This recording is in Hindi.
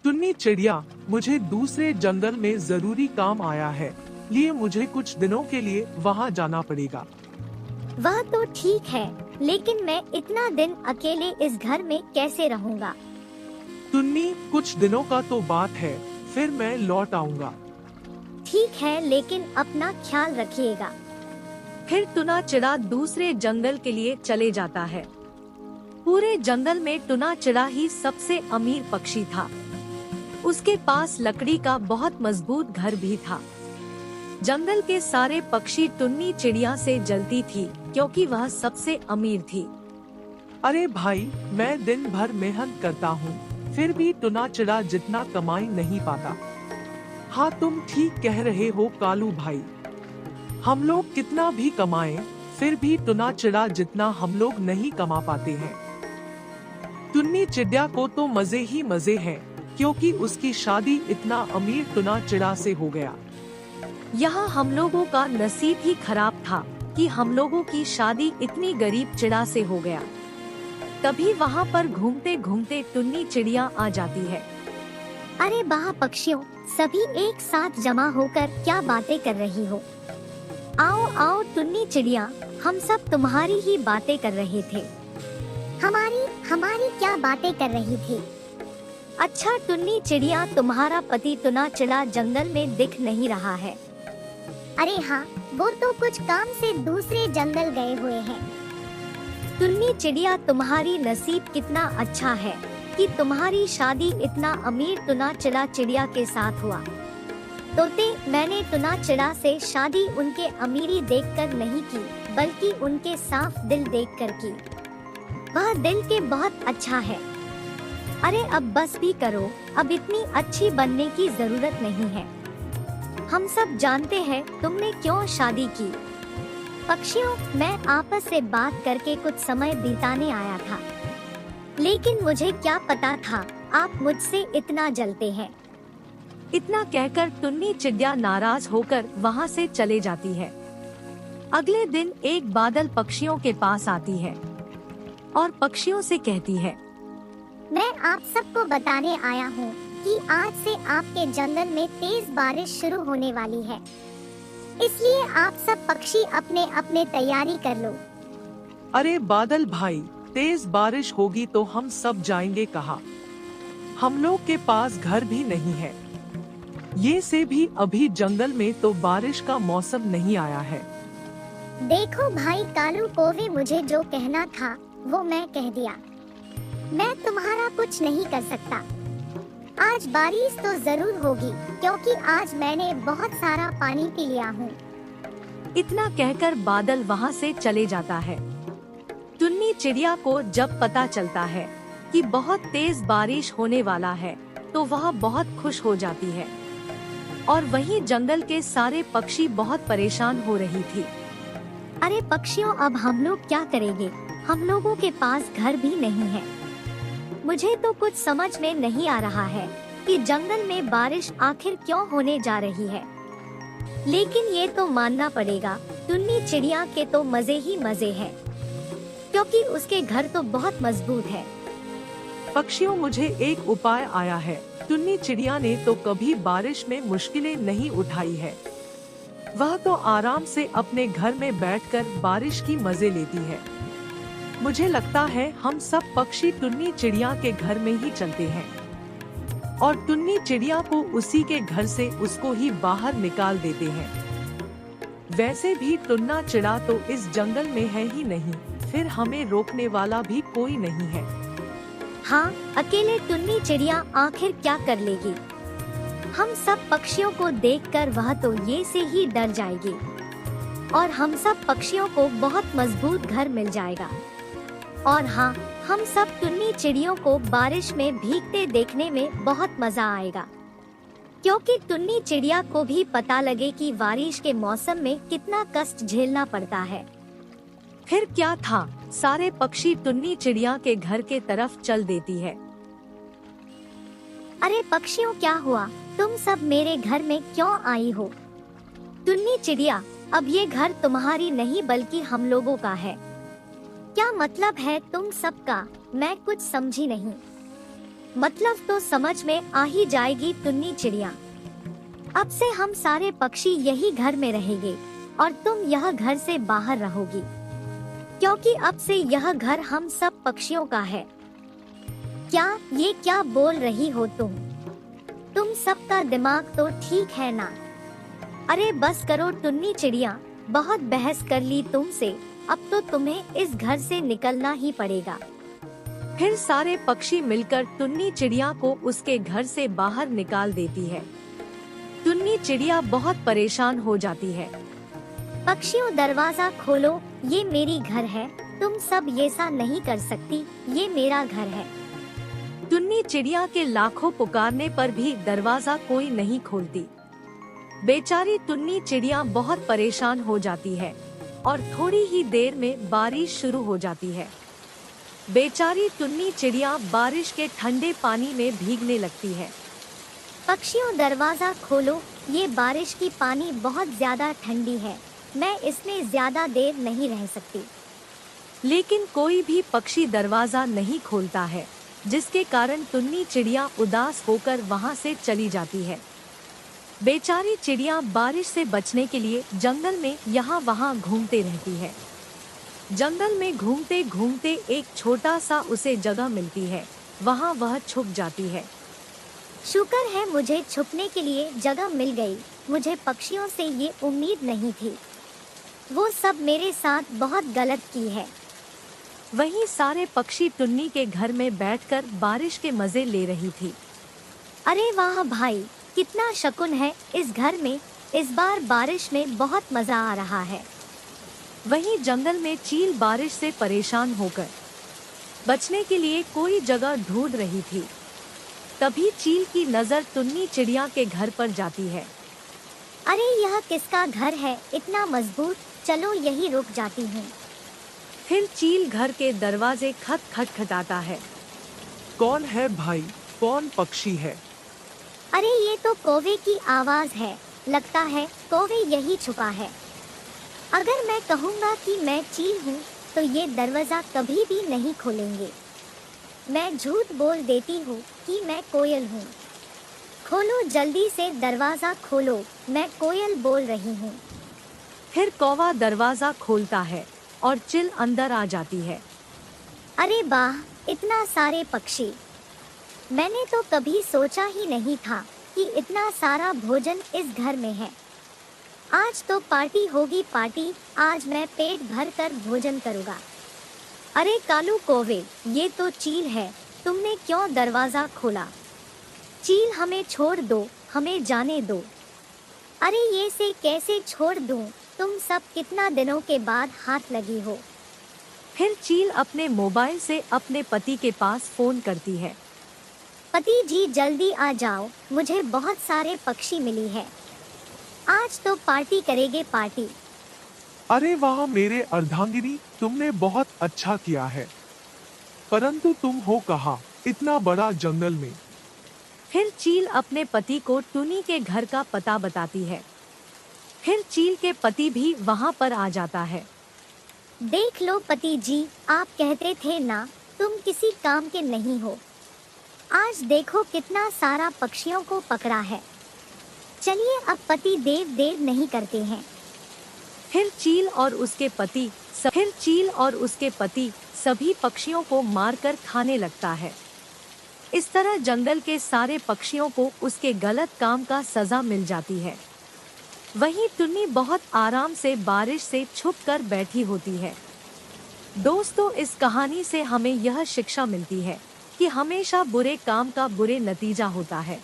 टुन्नी चिड़िया, मुझे दूसरे जंगल में जरूरी काम आया है, लिए मुझे कुछ दिनों के लिए वहाँ जाना पड़ेगा। वह तो ठीक है, लेकिन मैं इतना दिन अकेले इस घर में कैसे रहूँगा? टुन्नी, कुछ दिनों का तो बात है, फिर मैं लौट आऊँगा। ठीक है, लेकिन अपना ख्याल रखिएगा। फिर टुना चिड़ा दूसरे जंगल के लिए चले जाता है। पूरे जंगल में टुना चिड़ा ही सबसे अमीर पक्षी था। उसके पास लकड़ी का बहुत मजबूत घर भी था। जंगल के सारे पक्षी टुन्नी चिड़िया से जलती थी, क्योंकि वह सबसे अमीर थी। अरे भाई, मैं दिन भर मेहनत करता हूँ, फिर भी टुना चिड़ा जितना कमाई नहीं पाता। हाँ, तुम ठीक कह रहे हो कालू भाई। हम लोग कितना भी कमाएं, फिर भी टुना चिड़ा जितना हम लोग नहीं कमा पाते हैं। टुन्नी चिड़िया को तो मजे ही मजे हैं, क्योंकि उसकी शादी इतना अमीर टुना चिड़ा से हो गया। यहाँ हम लोगों का नसीब ही खराब था कि हम लोगों की शादी इतनी गरीब चिड़ा से हो गया। तभी वहाँ पर घूमते घूमते टुन्नी चिड़िया आ जाती है। अरे वाह पक्षियों, सभी एक साथ जमा होकर क्या बातें कर रही हो? आओ आओ टुन्नी चिड़िया, हम सब तुम्हारी ही बातें कर रहे थे। हमारी क्या बातें कर रही थी? अच्छा टुन्नी चिड़िया, तुम्हारा पति टुना चिड़ा जंगल में दिख नहीं रहा है। अरे हाँ, वो तो कुछ काम से दूसरे जंगल गए हुए हैं। टुन्नी चिड़िया, तुम्हारी नसीब कितना अच्छा है कि तुम्हारी शादी इतना अमीर टुना चिड़ा चिड़िया के साथ हुआ। तोते, मैंने टुना चिड़ा से शादी उनके अमीरी देखकर नहीं की, बल्कि उनके साफ दिल देखकर की। वह दिल के बहुत अच्छा है। अरे अब बस भी करो, अब इतनी अच्छी बनने की जरूरत नहीं है। हम सब जानते हैं तुमने क्यों शादी की। पक्षियों, मैं आपस से बात करके कुछ समय बिताने आया था, लेकिन मुझे क्या पता था आप मुझसे इतना जलते हैं। इतना कहकर टुन्नी चिड़िया नाराज होकर वहाँ से चले जाती है। अगले दिन एक बादल पक्षियों के पास आती है और पक्षियों से कहती है, मैं आप सबको बताने आया हूँ कि आज से आपके जंगल में तेज बारिश शुरू होने वाली है, इसलिए आप सब पक्षी अपने अपने तैयारी कर लो। अरे बादल भाई, तेज बारिश होगी तो हम सब जाएंगे कहाँ? हम लोग के पास घर भी नहीं है। ये से भी अभी जंगल में तो बारिश का मौसम नहीं आया है। देखो भाई कालू कोवे, मुझे जो कहना था वो मैं कह दिया। मैं तुम्हारा कुछ नहीं कर सकता। आज बारिश तो जरूर होगी, क्योंकि आज मैंने बहुत सारा पानी पी लिया हूँ। इतना कहकर बादल वहाँ से चले जाता है। टुन्नी चिड़िया को जब पता चलता है कि बहुत तेज बारिश होने वाला है, तो वह बहुत खुश हो जाती है। और वहीं जंगल के सारे पक्षी बहुत परेशान हो रही थी। अरे पक्षियों, अब हम लोग क्या करेंगे? हम लोगों के पास घर भी नहीं है। मुझे तो कुछ समझ में नहीं आ रहा है कि जंगल में बारिश आखिर क्यों होने जा रही है। लेकिन ये तो मानना पड़ेगा, टुन्नी चिड़िया के तो मजे ही मजे हैं, क्योंकि उसके घर तो बहुत मजबूत है। पक्षियों, मुझे एक उपाय आया है। टुन्नी चिड़िया ने तो कभी बारिश में मुश्किलें नहीं उठाई है। वह तो आराम से अपने घर में बैठकर बारिश की मजे लेती है। मुझे लगता है हम सब पक्षी टुन्नी चिड़िया के घर में ही चलते हैं और टुन्नी चिड़िया को उसी के घर से उसको ही बाहर निकाल देते हैं। वैसे भी टुन्ना चिड़ा तो इस जंगल में है ही नहीं, फिर हमें रोकने वाला भी कोई नहीं है। हाँ, अकेले टुन्नी चिड़िया आखिर क्या कर लेगी? हम सब पक्षियों को देखकर वह तो ये से ही डर जाएगी और हम सब पक्षियों को बहुत मजबूत घर मिल जाएगा। और हाँ, हम सब टुन्नी चिड़ियों को बारिश में भीगते देखने में बहुत मजा आएगा, क्योंकि टुन्नी चिड़िया को भी पता लगे कि बारिश के मौसम में कितना कष्ट झेलना पड़ता है। फिर क्या था, सारे पक्षी टुन्नी चिड़िया के घर के तरफ चल देती है। अरे पक्षियों, क्या हुआ? तुम सब मेरे घर में क्यों आई हो? टुन्नी चिड़िया, अब ये घर तुम्हारी नहीं बल्कि हम लोगों का है। क्या मतलब है तुम सबका? मैं कुछ समझी नहीं। मतलब तो समझ में आ ही जाएगी टुन्नी चिड़िया। अब से हम सारे पक्षी यही घर में रहेंगे और तुम यह घर से बाहर रहोगी, क्योंकि अब से यह घर हम सब पक्षियों का है। ये क्या बोल रही हो तुम सबका दिमाग तो ठीक है ना? अरे बस करो टुन्नी चिड़िया, बहुत बहस कर ली तुमसे, अब तो तुम्हें इस घर से निकलना ही पड़ेगा। फिर सारे पक्षी मिलकर टुन्नी चिड़िया को उसके घर से बाहर निकाल देती है। टुन्नी चिड़िया बहुत परेशान हो जाती है। पक्षियों दरवाजा खोलो, ये मेरी घर है, तुम सब ये सा नहीं कर सकती, ये मेरा घर है। टुन्नी चिड़िया के लाखों पुकारने पर भी दरवाजा कोई नहीं खोलती। बेचारी टुन्नी चिड़िया बहुत परेशान हो जाती है और थोड़ी ही देर में बारिश शुरू हो जाती है। बेचारी टुन्नी चिड़िया बारिश के ठंडे पानी में भीगने लगती है। पक्षियों दरवाजा खोलो, ये बारिश की पानी बहुत ज्यादा ठंडी है, मैं इसमें ज्यादा देर नहीं रह सकती। लेकिन कोई भी पक्षी दरवाजा नहीं खोलता है, जिसके कारण टुन्नी चिड़िया उदास होकर वहां से चली जाती है। बेचारी चिड़िया बारिश से बचने के लिए जंगल में यहाँ वहाँ घूमते रहती है। जंगल में घूमते घूमते एक छोटा सा उसे जगह मिलती है, वहाँ वह छुप जाती है। शुक्र है मुझे छुपने के लिए जगह मिल गई, मुझे पक्षियों से ये उम्मीद नहीं थी, वो सब मेरे साथ बहुत गलत की है। वहीं सारे पक्षी टुन्नी के घर में बैठकर बारिश के मजे ले रही थी। अरे वाह भाई, कितना शकुन है इस घर में, इस बार बारिश में बहुत मजा आ रहा है। वहीं जंगल में चील बारिश से परेशान होकर बचने के लिए कोई जगह ढूंढ रही थी। तभी चील की नजर टुन्नी चिड़िया के घर पर जाती है। अरे यह किसका घर है इतना मजबूत, चलो यही रुक जाती हूँ। फिर चील घर के दरवाजे खटखटाता है। कौन है भाई, कौन पक्षी है? अरे ये तो कौवे की आवाज है, लगता है कौवे यही छुपा है। अगर मैं कहूँगा कि मैं चील हूँ तो ये दरवाजा कभी भी नहीं खोलेंगे। मैं झूठ बोल देती हूँ कि मैं कोयल हूँ। खोलो जल्दी से दरवाजा खोलो, मैं कोयल बोल रही हूँ। फिर कौवा दरवाजा खोलता है और चील अंदर आ जाती है। अरे वाह, इतना सारे पक्षी, मैंने तो कभी सोचा ही नहीं था कि इतना सारा भोजन इस घर में है। आज तो पार्टी होगी पार्टी, आज मैं पेट भर कर भोजन करूँगा। अरे कालू कौवे, ये तो चील है, तुमने क्यों दरवाजा खोला? चील हमें छोड़ दो, हमें जाने दो। अरे ये से कैसे छोड़ दूं? तुम सब कितना दिनों के बाद हाथ लगी हो। फिर चील अपने मोबाइल से अपने पति के पास फोन करती है। पति जी जल्दी आ जाओ, मुझे बहुत सारे पक्षी मिली है, आज तो पार्टी करेंगे पार्टी। अरे वाह मेरे अर्धांगिनी, तुमने बहुत अच्छा किया है, परंतु तुम हो कहाँ इतना बड़ा जंगल में? फिर चील अपने पति को टुनी के घर का पता बताती है। फिर चील के पति भी वहाँ पर आ जाता है। देख लो पति जी, आप कहते थे ना तुम किसी काम के नहीं हो, आज देखो कितना सारा पक्षियों को पकड़ा है। चलिए अब पति देर नहीं करते हैं। फिर चील और उसके पति सभी पक्षियों को मारकर खाने लगता है। इस तरह जंगल के सारे पक्षियों को उसके गलत काम का सजा मिल जाती है। वहीं टुन्नी बहुत आराम से बारिश से छुप कर बैठी होती है। दोस्तों, इस कहानी से हमें यह शिक्षा मिलती है कि हमेशा बुरे काम का बुरे नतीजा होता है।